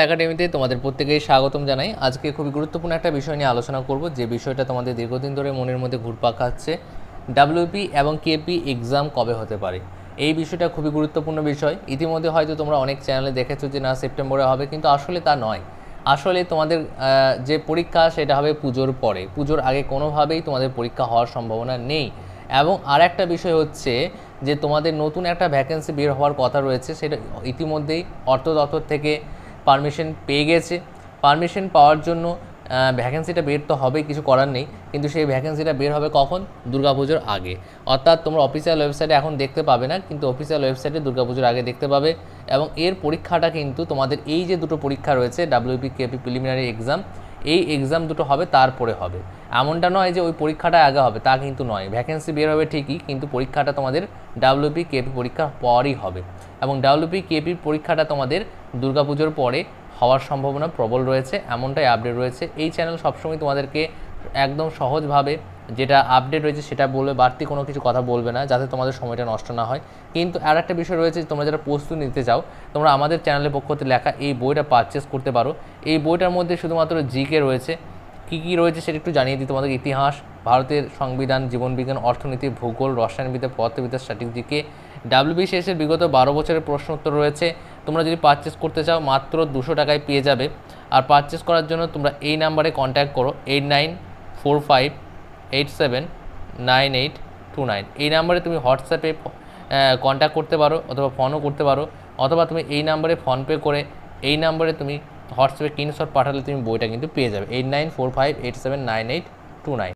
একাডেমিতে তোমাদের প্রত্যেকেই স্বাগতম জানাই। আজকে খুবই গুরুত্বপূর্ণ একটা বিষয় নিয়ে আলোচনা করব, যে বিষয়টা তোমাদের দীর্ঘদিন ধরে মনের মধ্যে ঘুরপাক খাচ্ছে। ডাব্লিউপি এবং কেপি এক্সাম কবে হতে পারে, এই বিষয়টা খুবই গুরুত্বপূর্ণ বিষয়। ইতিমধ্যে হয়তো তোমরা অনেক চ্যানেলে দেখেছো যে না সেপ্টেম্বরে হবে, কিন্তু আসলে তা নয়। আসলে তোমাদের যে পরীক্ষা সেটা হবে পুজোর পরে। পুজোর আগে কোনোভাবেই তোমাদের পরীক্ষা হওয়ার সম্ভাবনা নেই। এবং আর একটা বিষয় হচ্ছে যে তোমাদের নতুন একটা ভ্যাকেন্সি বের হওয়ার কথা রয়েছে, সেটা ইতিমধ্যেই অর্থ দপ্তর থেকে পারমিশন পেয়ে গেছে। পারমিশন পাওয়ার জন্য ভ্যাকেন্সিটা বের তো হবে, কিছু করার নেই, কিন্তু সেই ভ্যাকেন্সিটা বের হবে কখন? দুর্গাপুজোর আগে। অর্থাৎ তোমরা অফিসিয়াল ওয়েবসাইটে এখন দেখতে পাবে না, কিন্তু অফিসিয়াল ওয়েবসাইটে দুর্গাপুজোর আগে দেখতে পাবে। এবং এর পরীক্ষাটা কিন্তু তোমাদের এই যে দুটো পরীক্ষা রয়েছে, ডাব্লিউপি কেপি প্রিলিমিনারি এক্সাম, এই এক্সাম দুটো হবে তারপরে হবে। এমনটা নয় যে ওই পরীক্ষাটা আগে হবে, তা কিন্তু নয়। ভ্যাকেন্সি বের হবে ঠিকই, কিন্তু পরীক্ষাটা তোমাদের ডাব্লিউপি কেপি পরীক্ষার পরই হবে। এবং ডাব্লিউপি কেপির পরীক্ষাটা তোমাদের দুর্গাপুজোর পরে হওয়ার সম্ভাবনা প্রবল রয়েছে, এমনটাই আপডেট রয়েছে। এই চ্যানেল সবসময় তোমাদেরকে একদম সহজভাবে যেটা আপডেট রয়েছে সেটা বলবে, বাড়তি কোনো কিছু কথা বলবে না, যাতে তোমাদের সময়টা নষ্ট না হয়। কিন্তু আর একটা বিষয় রয়েছে, তোমরা যারা প্রস্তুতি নিতে চাও, তোমরা আমাদের চ্যানেলের পক্ষ থেকে লেখা এই বইটা পারচেস করতে পারো। এই বইটার মধ্যে শুধুমাত্র জিকে রয়েছে। কী কী রয়েছে সেটা একটু জানিয়ে দিই তোমাদের। ইতিহাস, ভারতের সংবিধান, জীবনবিজ্ঞান, অর্থনীতি, ভূগোল, রসায়নবিদ্যা, পদার্থবিদ্যা, স্ট্র্যাটেজিকে, ডাব্লিউবিসিএসের বিগত 12 বছরের প্রশ্ন উত্তর রয়েছে। তোমরা যদি পারচেস করতে চাও মাত্র 200 টাকায় পেয়ে যাবে। আর পারচেস করার জন্য তোমরা এই নাম্বারে কন্ট্যাক্ট করো, 8945879829। এই নাম্বারে তুমি হোয়াটসঅ্যাপে কন্ট্যাক্ট করতে পারো, অথবা ফোনও করতে পারো, অথবা তুমি এই নাম্বারে ফোনপে করে এই নাম্বারে তুমি হোয়াটসঅ্যাপে স্ক্রিনশট পাঠালে তুমি বইটা কিন্তু পেয়ে যাবে। 8945879829।